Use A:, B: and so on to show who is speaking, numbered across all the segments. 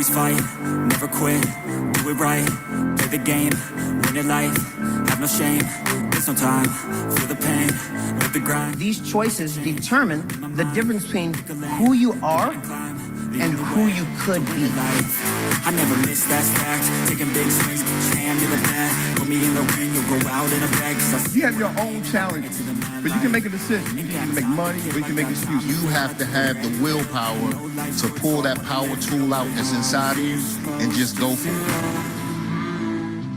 A: always fight, never quit, do it right, play the game, win it life, have no shame, there's no time, feel the pain, live the grind.
B: These choices determine the difference between who you are and who you could be.
A: I never miss that fact, taking big swings, hand me the bat, put me in the ring, you'll go out in a bag.
C: You have your own challenges, but you can make a decision. You can make money or you can make excuses.
D: You have to have the willpower to pull that power tool out that's inside of you and just go for it.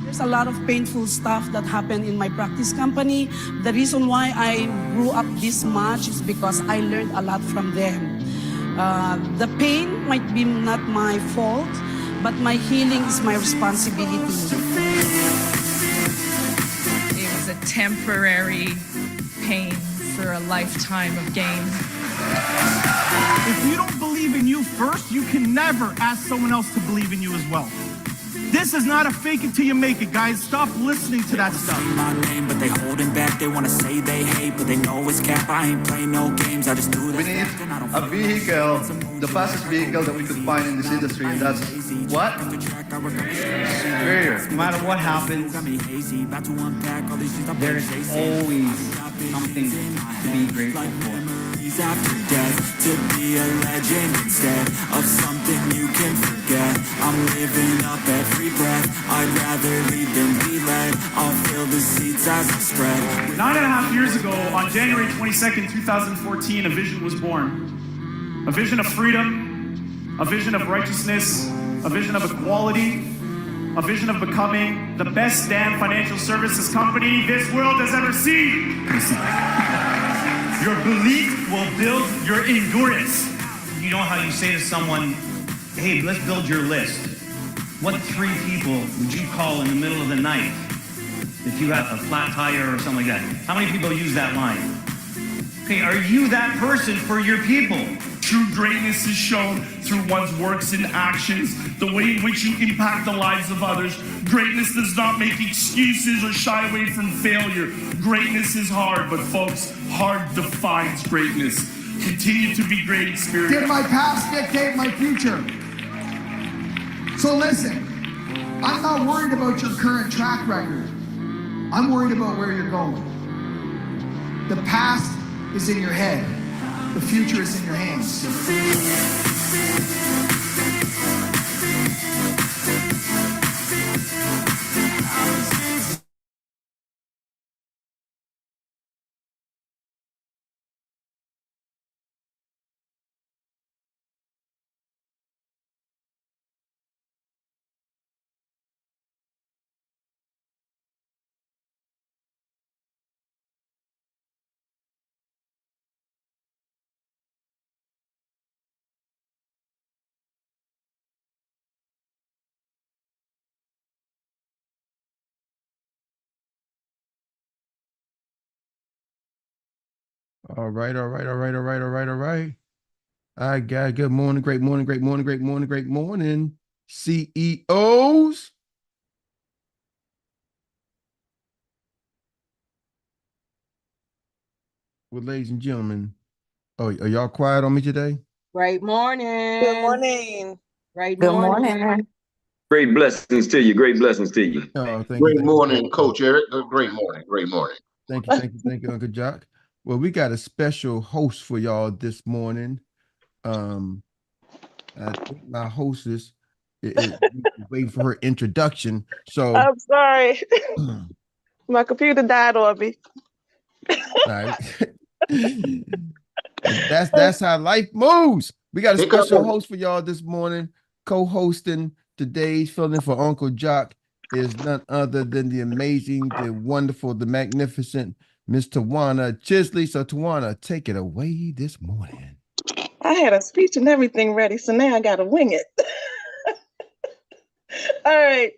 E: There's a lot of painful stuff that happened in my practice company. The reason why I grew up this much is because I learned a lot from them. The pain might be not my fault, but my healing is my responsibility.
F: It was a temporary pain for a lifetime of gain.
G: If you don't believe in you first, you can never ask someone else to believe in you as well. This is not a fake it till you make it, guys. Stop listening to that stuff.
A: My name, but they holding back. They wanna say they hate, but they know it's cap. I ain't playing no games. I just do that.
H: We need a vehicle, the fastest vehicle that we could find in this industry, and that's what? Superior.
B: No matter what happens, there's always something to be grateful for.
A: After death, to be a legend instead of something you can forget. I'm living up every breath. I'd rather lead than be led. I'll fill the seats as I spread.
G: 9.5 years ago, on January 22nd, 2014, a vision was born. A vision of freedom, a vision of righteousness, a vision of equality, a vision of becoming the best damn financial services company this world has ever seen.
I: Your belief will build your endurance. You know how you say to someone, hey, let's build your list. What 3 people would you call in the middle of the night if you have a flat tire or something like that? How many people use that line? Okay, are you that person for your people?
G: True greatness is shown through one's works and actions, the way in which you impact the lives of others. Greatness does not make excuses or shy away from failure. Greatness is hard, but folks, hard defines greatness. Continue to be great, Xperts.
J: Did my past dictate my future? So listen, I'm not worried about your current track record. I'm worried about where you're going. The past is in your head. The future is in your hands.
K: All right. I got good morning, great morning, great morning, great morning, great morning, CEOs. Well, ladies and gentlemen, are y'all quiet on me today?
L: Great morning.
M: Good morning.
L: Great
M: Good
L: morning.
M: morning.
N: Great blessings to you. Great blessings to you.
K: Oh, thank
D: Great
K: you.
D: morning, Coach Eric. Great morning. Great morning.
K: Thank you, Uncle Jock. Well, we got a special host for y'all this morning. I think my hostess is waiting for her introduction. So
M: I'm sorry. My computer died on me.
K: Right. That's how life moves. We got a special host for y'all this morning. Co-hosting today's filling for Uncle Jock is none other than the amazing, the wonderful, the magnificent Miss Tawana Chisley. So Tawana, take it away this morning.
M: I had a speech and everything ready, so now I gotta wing it. All right.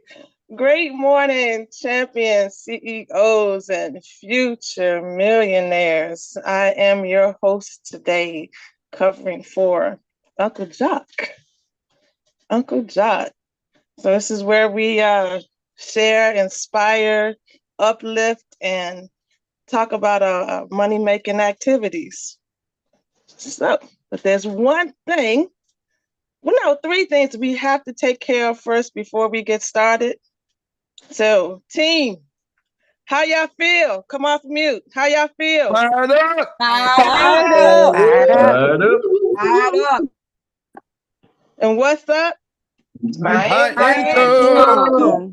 M: Great morning, champions, CEOs, and future millionaires. I am your host today, covering for Uncle Jock. Uncle Jock. So this is where we share, inspire, uplift, and talk about money-making activities. So, but there's one thing Well, no, three things we have to take care of first before we get started. So, team, how y'all feel? Come off mute. How y'all feel?
K: Fired up.
M: Fired up.
B: Fired up.
E: Fired up.
M: And what's up?
K: My
B: Income.
K: income.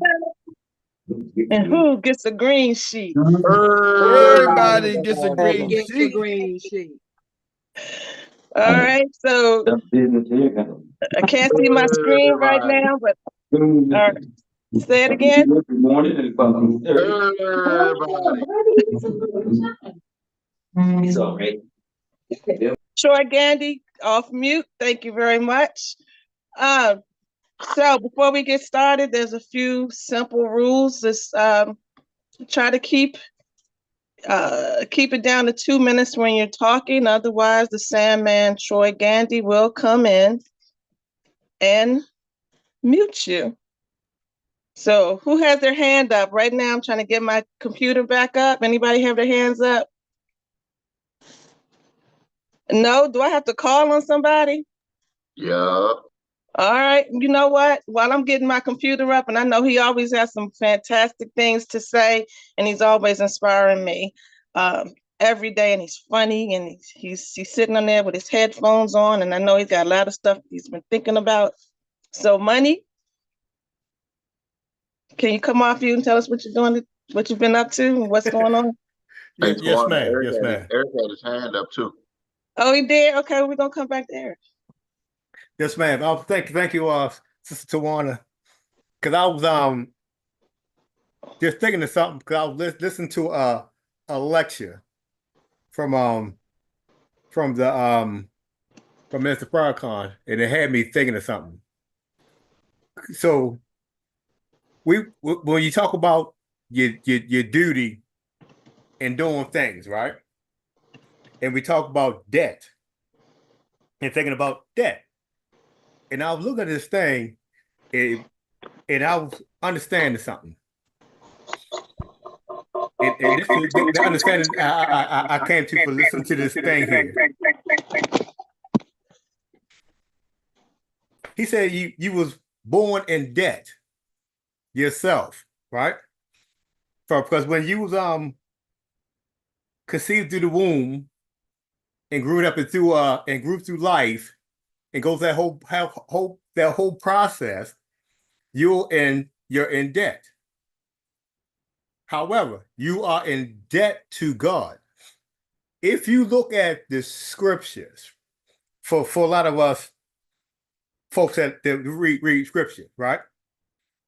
M: And who gets the green sheet?
K: Everybody gets a
E: Who
K: green
E: gets the
K: sheet.
E: green sheet?
M: All right, so I can't see my screen right now, but all right. Say it again.
D: Everybody.
M: Troy Gandy, off mute. Thank you very much. So before we get started, there's a few simple rules. Just try to keep it down to 2 minutes when you're talking. Otherwise, the Sandman Troy Gandy will come in and mute you. So who has their hand up? Right now, I'm trying to get my computer back up. Anybody have their hands up? No? Do I have to call on somebody?
D: Yeah.
M: All right. You know what? While I'm getting my computer up, and I know he always has some fantastic things to say, and he's always inspiring me every day, and he's funny, and he's sitting on there with his headphones on, and I know he's got a lot of stuff he's been thinking about. So, Money, can you come off you and tell us what you're doing, what you've been up to, and what's going on?
D: Yes,
K: ma'am.
D: Eric
K: Yes,
D: had
K: ma'am.
D: Eric had his hand up too.
M: Oh, he did? Okay, we're going to come back there.
L: Yes, ma'am. Oh, thank you, Sister Tawana. Because I was just thinking of something. Because I was listening to a lecture from Mr. Farrakhan, and it had me thinking of something. So when you talk about your duty and doing things, right? And we talk about debt and thinking about debt. And I was looking at this thing, and I was understanding something. And this is the understanding I came to for listening to this thing here. He said you was born in debt yourself, right? Because when you was conceived through the womb and grew up and grew through life and goes that whole process, you're in debt. However, you are in debt to God. If you look at the scriptures, for a lot of us folks that read scripture, right?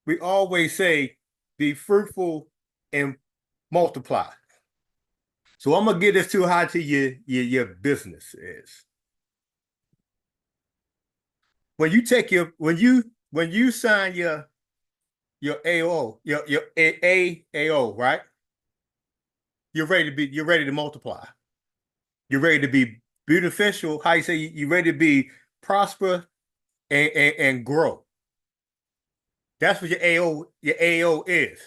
L: We always say, be fruitful and multiply. So I'm gonna get this to how to your business is. When you take when you sign your AO, your AAO, right? You're ready to multiply. You're ready to be beneficial. How you say you're ready to be prosper and grow. That's what your AO is.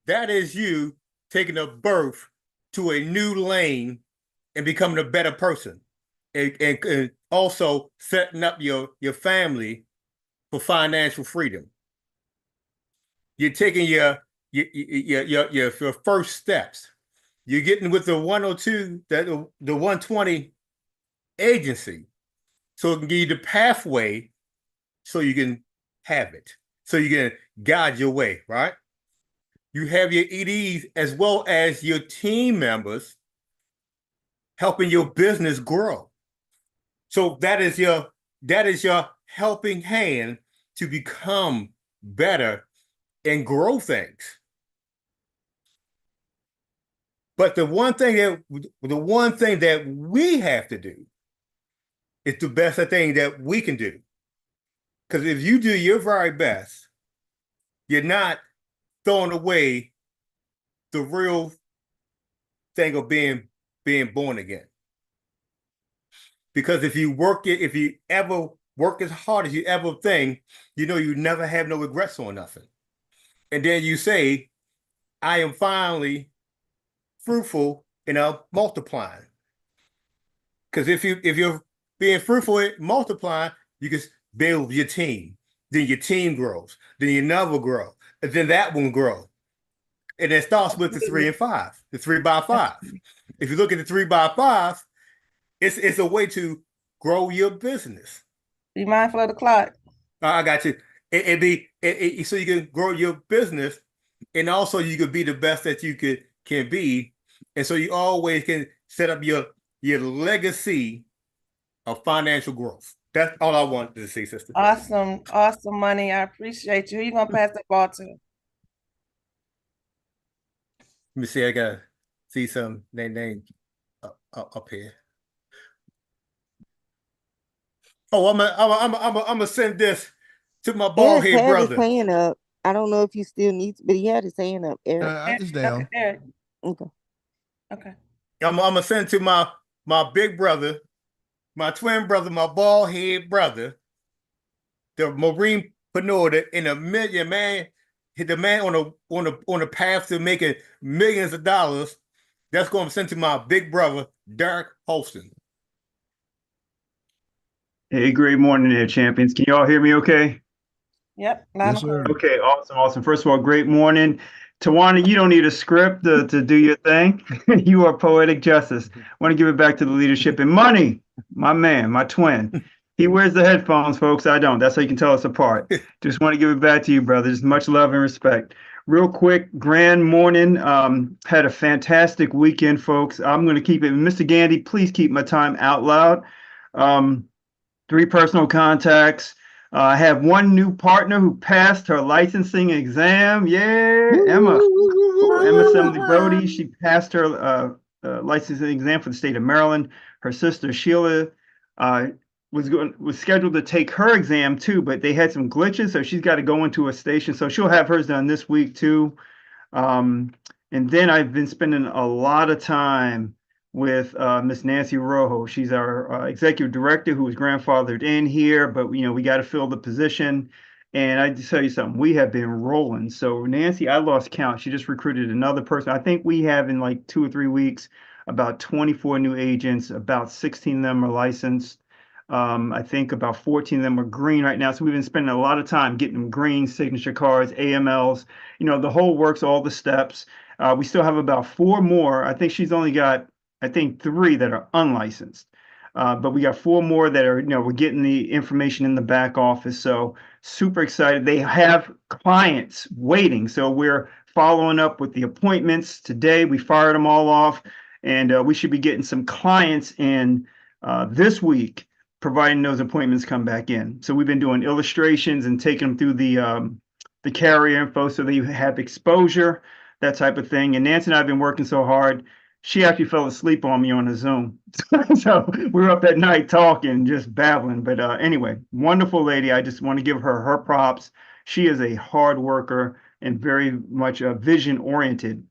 L: That is you taking a birth to a new lane and becoming a better person, and also setting up your family for financial freedom. You're taking your first steps. You're getting with the 102, the 120 agency, so it can give you the pathway, so you can have it, so you can guide your way, right? You have your EDs as well as your team members helping your business grow. So that is your helping hand to become better and grow things. But the one thing that we have to do is the best thing that we can do. Because if you do your very best, you're not throwing away the real thing of being born again. Because if you ever work as hard as you ever think, you never have no regrets on nothing. And then you say, I am finally fruitful and multiplying. Because if you're being fruitful and multiplying, you can build your team. Then your team grows. Then you never grow. And then that one grow. And it starts with the 3 and 5, the 3x5. If you look at the 3x5, it's a way to grow your business.
M: Be mindful of the clock.
L: I got you. So you can grow your business, and also you can be the best that you can be, and so you always can set up your legacy of financial growth. That's all I wanted to see, sister.
M: Awesome money. I appreciate you. Who you gonna pass the ball to?
L: Let me see. I gotta see some name up here. Oh, I'm gonna send this to my bald head brother.
O: His hand up. I don't know if he still needs, but he had his hand up. Eric.
K: I just down.
M: Eric.
O: Okay.
L: I'm gonna send to my big brother, my twin brother, my bald head brother, the Marine Penor, in a million man. The man on a path to making millions of dollars. That's going to send to my big brother, Derek Holston.
P: Hey, great morning there, champions. Can you all hear me okay?
M: Yep.
K: Yes, sir.
P: Okay, awesome. First of all, great morning. Tawana, you don't need a script to do your thing. You are poetic justice. I want to give it back to the leadership. And Money, my man, my twin. He wears the headphones, folks. I don't. That's how you can tell us apart. Just want to give it back to you, brothers. Much love and respect. Real quick, grand morning. Had a fantastic weekend, folks. I'm going to keep it. Mr. Gandy, please keep my time out loud. 3 personal contacts. I have 1 new partner who passed her licensing exam. Yeah, Emma Assembly Brody. She passed her licensing exam for the state of Maryland. Her sister Sheila was scheduled to take her exam too, but they had some glitches, so she's got to go into a station. So she'll have hers done this week too. And then I've been spending a lot of time with Miss Nancy Rojo. She's our executive director who was grandfathered in here, but we got to fill the position. And I just tell you something, we have been rolling. So Nancy, I lost count. She just recruited another person. I think we have in like 2 or 3 weeks about 24 new agents. About 16 of them are licensed. I think about 14 of them are green right now. So we've been spending a lot of time getting them green, signature cards, AMLs, the whole works, all the steps. We still have about 4 more. I think she's only got, 3 that are unlicensed. But we got 4 more that are, we're getting the information in the back office. So super excited. They have clients waiting. So we're following up with the appointments today. We fired them all off, and we should be getting some clients in this week, providing those appointments come back in. So we've been doing illustrations and taking them through the carrier info so they have exposure, that type of thing. And Nancy and I have been working so hard. She actually fell asleep on me on the Zoom. So we were up at night talking, just babbling. But anyway, wonderful lady. I just want to give her props. She is a hard worker and very much vision oriented.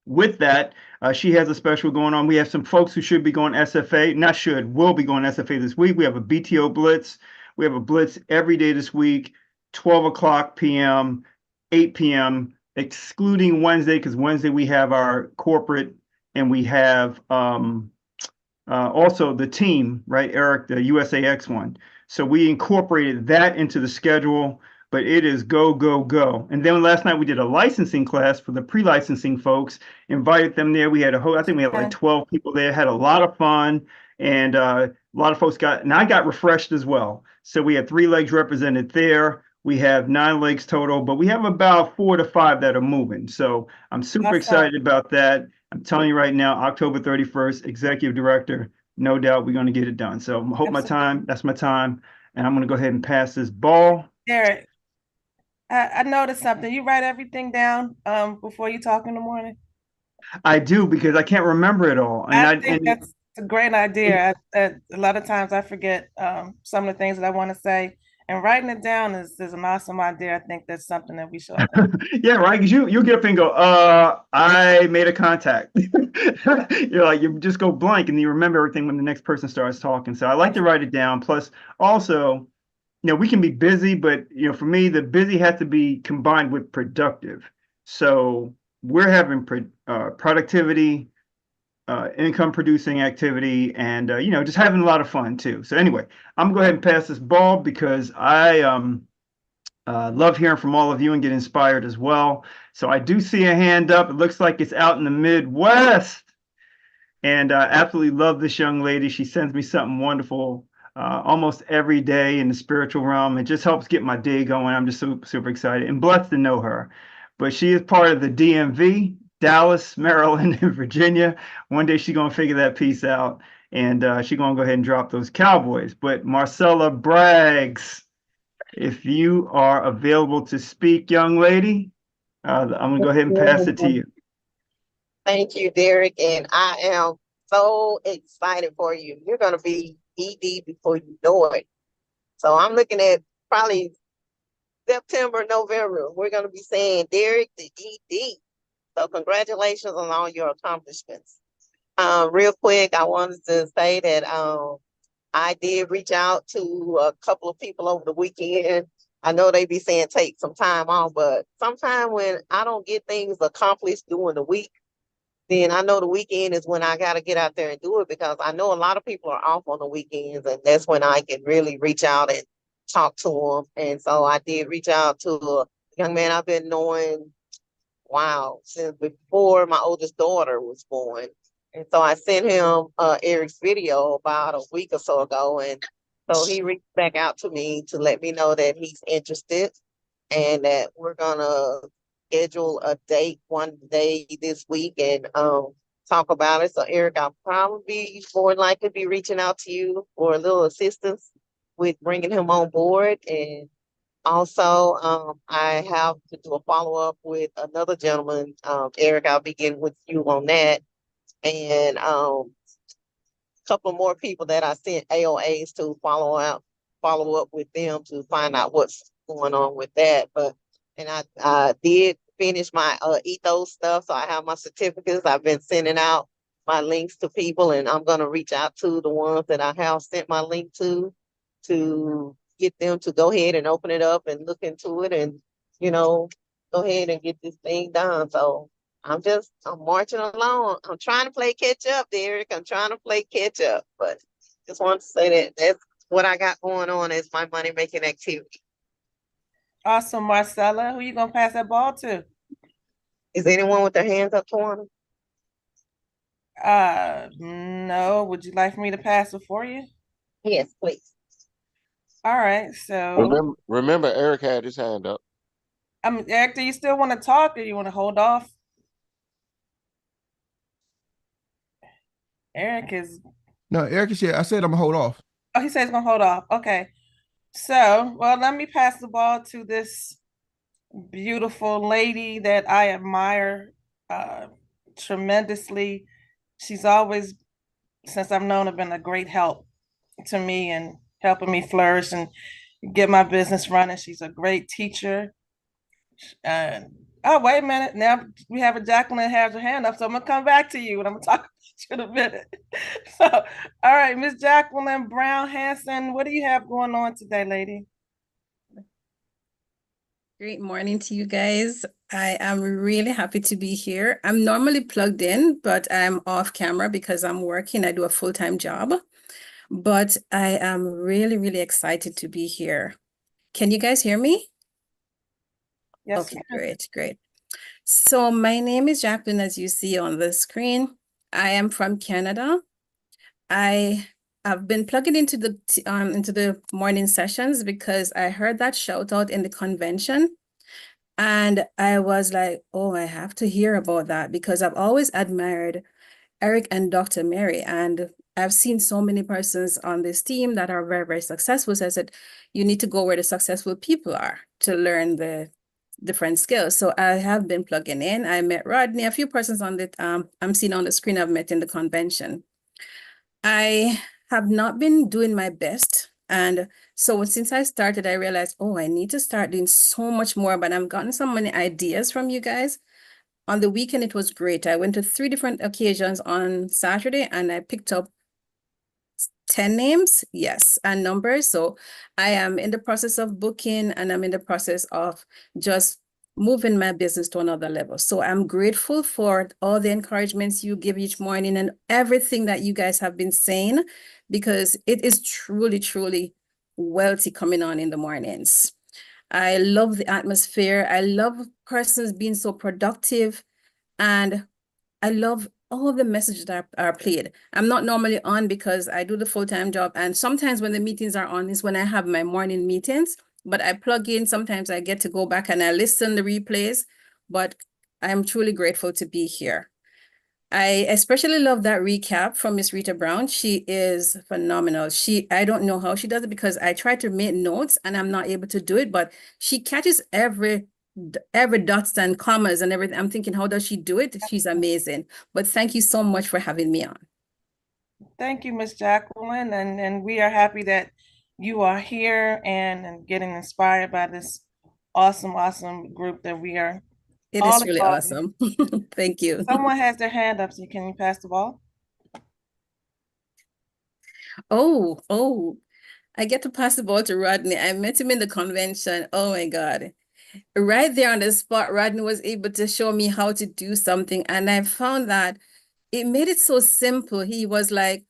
P: With that, she has a special going on. We have some folks who should be going SFA, will be going SFA this week. We have a BTO Blitz. We have a Blitz every day this week, 12 o'clock p.m., 8 p.m., excluding Wednesday, because Wednesday we have our corporate, and we have also the team, right, Eric, the USAX one. So we incorporated that into the schedule, but it is go, go, go. And then last night we did a licensing class for the pre-licensing folks, invited them there. We had I think we had like 12 people there, had a lot of fun, and a lot of folks and I got refreshed as well. So we had 3 legs represented there. We have 9 legs total, but we have about 4 to 5 that are moving. So I'm super excited about that. I'm telling you right now, October 31st, executive director, no doubt we're going to get it done. So that's my time. And I'm going to go ahead and pass this ball.
M: Derek, I noticed something. You write everything down before you talk in the morning?
P: I do, because I can't remember it all. And
M: I think that's a great idea. A lot of times I forget some of the things that I want to say. And writing it down is an awesome idea. I think that's something that we should.
P: Yeah, right. Because you'll get up and go, I made a contact. You're like, you just go blank and you remember everything when the next person starts talking. So I like to write it down. Plus, also, we can be busy, but for me, the busy has to be combined with productive. So we're having productivity income producing activity, and just having a lot of fun too. So anyway, I'm gonna go ahead and pass this ball because I love hearing from all of you and get inspired as well. So I do see a hand up. It looks like it's out in the Midwest. And I absolutely love this young lady. She sends me something wonderful almost every day in the spiritual realm. It just helps get my day going. I'm just super, super excited and blessed to know her. But she is part of the DMV, Dallas, Maryland, and Virginia. One day she's going to figure that piece out, and she's going to go ahead and drop those Cowboys. But Marcella Braggs, if you are available to speak, young lady, I'm going to go ahead and pass it to you.
Q: Thank you, Derek. And I am so excited for you. You're going to be ED before you know it. So I'm looking at probably September, November. We're going to be saying Derek the ED. So congratulations on all your accomplishments. Real quick, I wanted to say that I did reach out to a couple of people over the weekend. I know they be saying take some time off, but sometimes when I don't get things accomplished during the week, then I know the weekend is when I got to get out there and do it, because I know a lot of people are off on the weekends, and that's when I can really reach out and talk to them. And so I did reach out to a young man I've been knowing, since before my oldest daughter was born. And so I sent him Eric's video about a week or so ago, and so he reached back out to me to let me know that he's interested and that we're gonna schedule a date one day this week and talk about it. So Eric, I'll probably more than likely be reaching out to you for a little assistance with bringing him on board. And also I have to do a follow-up with another gentleman. Eric, I'll be getting with you on that. And a couple more people that I sent AOAs to follow up with them to find out what's going on with that. And I did finish my ethos stuff, so I have my certificates. I've been sending out my links to people, and I'm going to reach out to the ones that I have sent my link to get them to go ahead and open it up and look into it, and go ahead and get this thing done. So I'm marching along. I'm trying to play catch up, Derek. I'm trying to play catch up, but just want to say that that's what I got going on as my money making activity.
R: Awesome, Marcella. Who you gonna pass that ball to?
Q: Is anyone with their hands up, Tawana?
R: No. Would you like for me to pass it for you?
Q: Yes, please.
R: All right. So
S: remember, Eric had his hand up.
R: Eric, do you still want to talk, or you want to hold off? Eric is.
K: No, Eric is here. I said I'm gonna hold off.
R: Oh, he says he's gonna hold off. Okay. So, well, let me pass the ball to this beautiful lady that I admire tremendously. She's always, since I've known her, been a great help to me and helping me flourish and get my business running. She's a great teacher. Oh, wait a minute. Now we have a Jacqueline that has her hand up, so I'm gonna come back to you and I'm gonna talk to you in a minute. So, all right, Miss Jacqueline Brown Hanson, what do you have going on today, lady?
T: Great morning to you guys. I am really happy to be here. I'm normally plugged in, but I'm off camera because I'm working. I do a full-time job, but I am really, really excited to be here. Can you guys hear me?
R: Yes.
T: Okay, great. So my name is Jacqueline, as you see on the screen. I am from Canada. I have been plugging into the morning sessions because I heard that shout out in the convention. And I was like, oh, I have to hear about that because I've always admired Eric and Dr. Mary. And I've seen so many persons on this team that are very, very successful. So I said, you need to go where the successful people are to learn the different skills. So I have been plugging in. I met Rodney, a few persons on the I'm seeing on the screen I've met in the convention. I have not been doing my best. And so since I started, I realized, oh, I need to start doing so much more, but I've gotten so many ideas from you guys. On the weekend, it was great. I went to 3 different occasions on Saturday and I picked up 10 names, yes, and numbers. So I am in the process of booking and I'm in the process of just moving my business to another level. So I'm grateful for all the encouragements you give each morning and everything that you guys have been saying, because it is truly, truly wealthy coming on in the mornings. I love the atmosphere. I love persons being so productive, and I love all the messages that are played. I'm not normally on because I do the full-time job, and sometimes when the meetings are on is when I have my morning meetings, but I plug in. Sometimes I get to go back and I listen to the replays, but I'm truly grateful to be here. I especially love that recap from Miss Rita Brown. She is phenomenal. I don't know how she does it, because I try to make notes and I'm not able to do it, but she catches every dots and commas and everything. I'm thinking, how does she do it? She's amazing. But thank you so much for having me on.
R: Thank you, Miss Jacqueline, and we are happy that you are here and getting inspired by this awesome group that we are.
T: It is really awesome. Thank you.
R: Someone has their hand up, so can you pass the ball?
T: Oh, I get to pass the ball to Rodney. I met him in the convention. Oh my God. Right there on the spot, Rodney was able to show me how to do something. And I found that it made it so simple. He was like,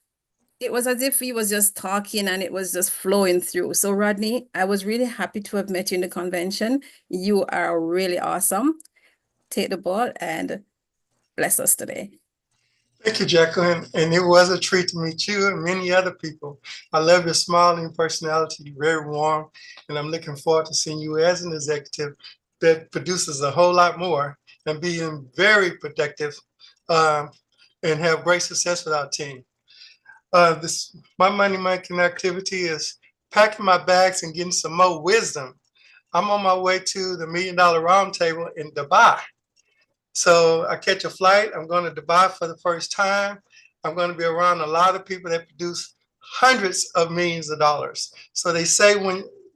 T: it was as if he was just talking and it was just flowing through. So Rodney, I was really happy to have met you in the convention. You are really awesome. Take the ball and bless us today.
U: Thank you, Jacqueline. And it was a treat to meet you and many other people. I love your smiling personality. You're very warm. And I'm looking forward to seeing you as an executive that produces a whole lot more and being very productive and have great success with our team. My money making activity is packing my bags and getting some more wisdom. I'm on my way to the $1 Million Roundtable in Dubai. So I catch a flight. I'm going to Dubai for the first time. I'm going to be around a lot of people that produce hundreds of millions of dollars. So they say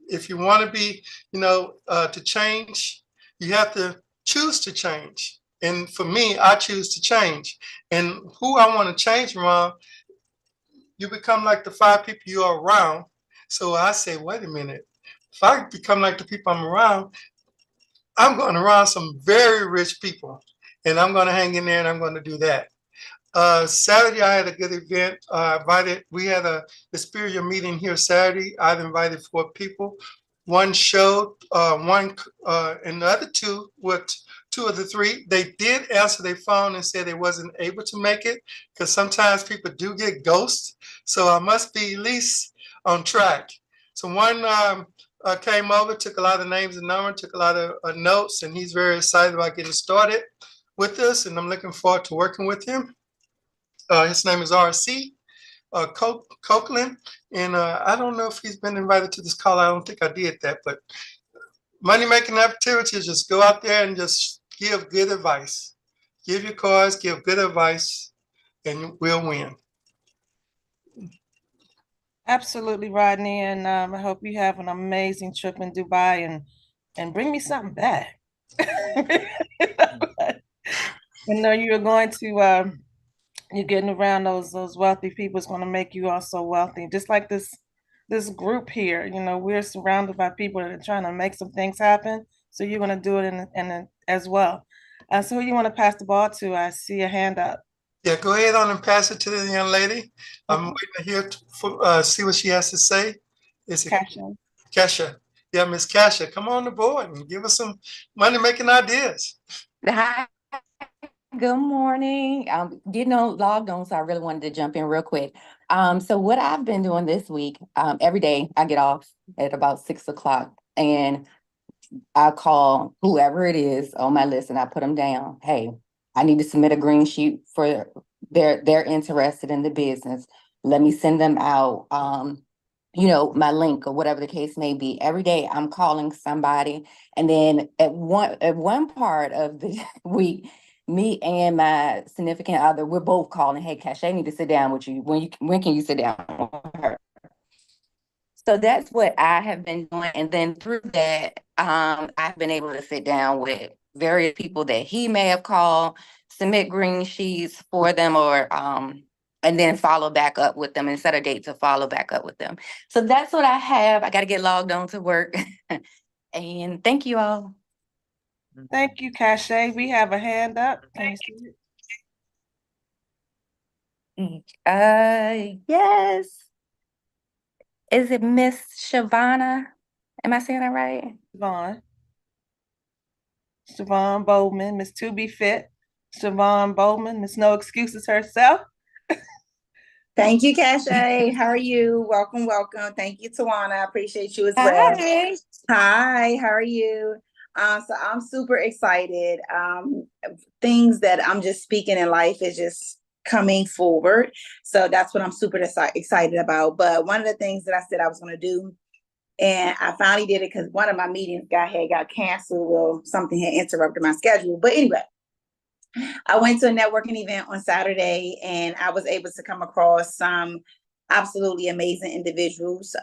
U: if you want to be, to change, you have to choose to change. And for me, I choose to change. And who I want to change around, you become like the 5 people you are around. So I say, wait a minute. If I become like the people I'm around, I'm going around some very rich people, and I'm going to hang in there and I'm going to do that. Saturday, I had a good event. We had a Xperia meeting here Saturday. I've invited 4 people. One showed, and the other 2, with 2 of the 3, they did answer their phone and said they wasn't able to make it, because sometimes people do get ghosts. So I must be at least on track. So one came over, took a lot of names and numbers, took a lot of notes, and he's very excited about getting started with us, and I'm looking forward to working with him. His name is RC Copeland, and I don't know if he's been invited to this call. I don't think I did that, but money-making activities, just go out there and just give good advice. Give your cards, give good advice, and we'll win.
R: Absolutely, Rodney, and I hope you have an amazing trip in Dubai and bring me something back. I know you're going to you're getting around those wealthy people. It's going to make you also wealthy, just like this group here. We're surrounded by people that are trying to make some things happen, so you're going to do it in as well. So who you want to pass the ball to? I see a hand up.
U: Yeah, go ahead on and pass it to the young lady. I'm waiting to hear see what she has to say. Is it Kesha? Yeah, Miss Kesha, come on the board and give us some money-making ideas.
V: Hi. Good morning. Getting logged on, so I really wanted to jump in real quick. So what I've been doing this week, every day I get off at about 6 o'clock, and I call whoever it is on my list and I put them down. Hey, I need to submit a green sheet for they're interested in the business. Let me send them out, my link or whatever the case may be. Every day I'm calling somebody. And then at one part of the week, me and my significant other, we're both calling, hey, Cash, I need to sit down with you. When can you sit down with her? So that's what I have been doing. And then through that, I've been able to sit down with various people that he may have called, submit green sheets for them, or and then follow back up with them and set a date to follow back up with them. So that's what I have. I got to get logged on to work. And thank you all.
R: Thank you, Cache. We have a hand up. Can you see it?
V: Yes. Is it Miss Shavana? Am I saying that right?
R: Siobhan Bowman, Miss To Be Fit. Siobhan Bowman, Miss No Excuses herself.
C: Thank you, Cache. How are you? Welcome, welcome. Thank you, Tawana. I appreciate you as well.
V: Hi.
C: Hi, how are you? So I'm super excited. Things that I'm just speaking in life is just coming forward. So that's what I'm super excited about. But one of the things that I said I was going to do, and I finally did it because one of my meetings got canceled. Well, something had interrupted my schedule. But anyway, I went to a networking event on Saturday and I was able to come across some absolutely amazing individuals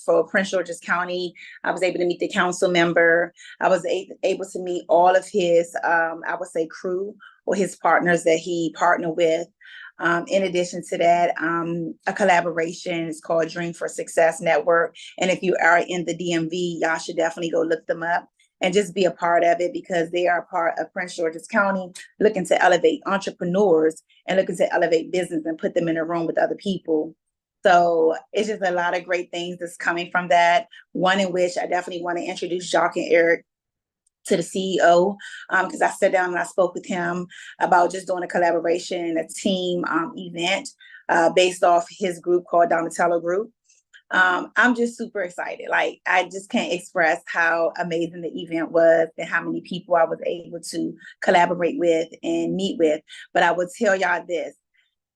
C: for Prince George's County. I was able to meet the council member. I was able to meet all of his, I would say, crew or his partners that he partnered with. In addition to that, a collaboration is called Dream for Success Network. And if you are in the DMV, y'all should definitely go look them up and just be a part of it because they are a part of Prince George's County, looking to elevate entrepreneurs and looking to elevate business and put them in a room with other people. So it's just a lot of great things that's coming from that. One in which I definitely want to introduce Jacques and Eric to the CEO because I sat down and I spoke with him about just doing a collaboration and a team event based off his group called Donatello Group. I'm just super excited. Like, I just can't express how amazing the event was and how many people I was able to collaborate with and meet with. But I will tell y'all this,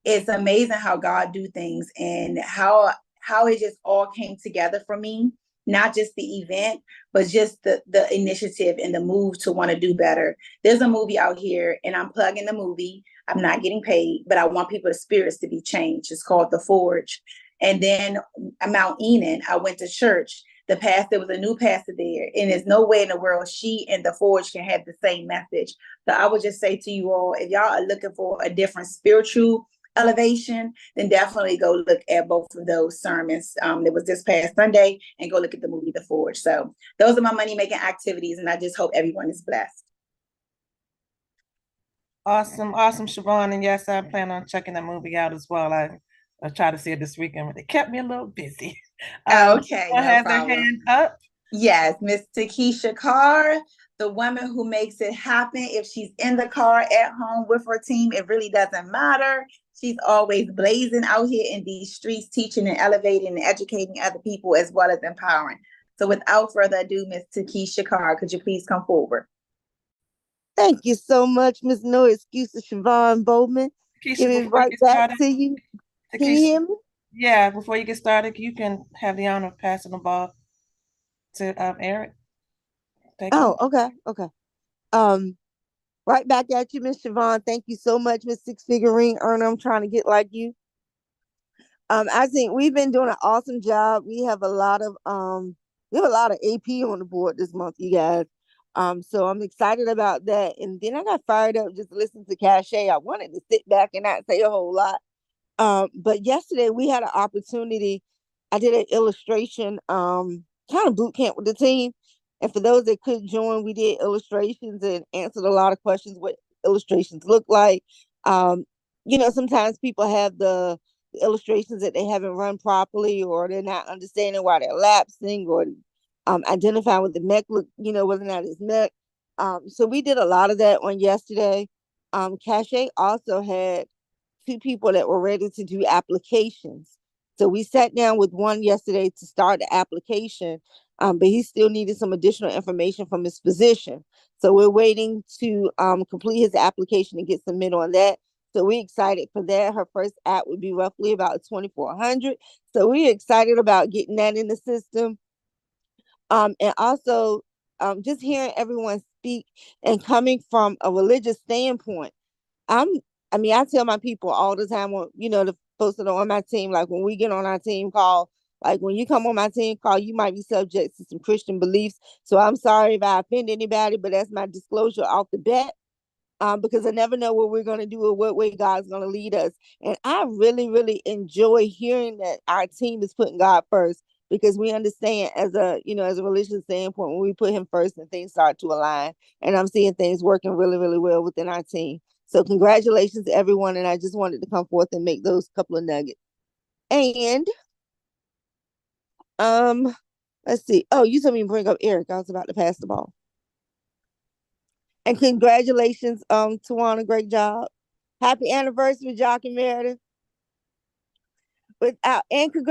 C: it's amazing how God do things and how it just all came together for me. Not just the event, but just the initiative and the move to want to do better. There's a movie out here and I'm plugging the movie. I'm not getting paid, but I want people's spirits to be changed. It's called The Forge. And then Mount Enon, I went to church. There was a new pastor there, and there's no way in the world she and The Forge can have the same message. So I would just say to you all, if y'all are looking for a different spiritual elevation, then definitely go look at both of those sermons. It was this past Sunday, and go look at the movie The Forge. So those are my money-making activities, and I just hope everyone is blessed.
R: Awesome, Siobhan. And yes, I plan on checking that movie out as well. I try to see it this weekend, but it kept me a little busy.
C: Okay,
R: no
C: no
R: problem. Their hand up.
C: Yes, Miss Takesha Carr, the woman who makes it happen. If she's in the car, at home with her team, it really doesn't matter. She's always blazing out here in these streets, teaching and elevating and educating other people as well as empowering. So without further ado, Miss Takesha Carr, could you please come forward?
O: Thank you so much, Miss No Excuses, Siobhan Bowman. Give it right back to you. Can you hear me?
R: Yeah, before you get started, you can have the honor of passing the ball to Eric.
O: Okay. Right back at you, Miss Siobhan. Thank you so much, Miss Six Figure Ring Earner. I'm trying to get like you. I think we've been doing an awesome job. We have a lot of AP on the board this month, you guys. So I'm excited about that. And then I got fired up just listening to Cache. I wanted to sit back and not say a whole lot. But yesterday we had an opportunity. I did an illustration kind of boot camp with the team. And for those that could join, we did illustrations and answered a lot of questions what illustrations look like. Sometimes people have the illustrations that they haven't run properly, or they're not understanding why they're lapsing, or identifying with the mech look, whether or not it's mech. So we did a lot of that on yesterday. Cache also had 2 people that were ready to do applications. So we sat down with one yesterday to start the application, but he still needed some additional information from his physician. So we're waiting to complete his application and get submitted on that. So we're excited for that. Her first app would be roughly about 2,400. So we're excited about getting that in the system. And also just hearing everyone speak and coming from a religious standpoint. I tell my people all the time, the folks that are on my team, like when we get on our team call, like when you come on my team call, you might be subject to some Christian beliefs. So I'm sorry if I offend anybody, but that's my disclosure off the bat. Because I never know what we're going to do or what way God's going to lead us. And I really, really enjoy hearing that our team is putting God first, because we understand as a, as a religious standpoint, when we put him first and things start to align, and I'm seeing things working really, really well within our team. So congratulations to everyone. And I just wanted to come forth and make those couple of nuggets. And let's see. Oh, you told me to bring up Eric. I was about to pass the ball. And congratulations, Tawana, great job. Happy anniversary, Jock and Meredith. And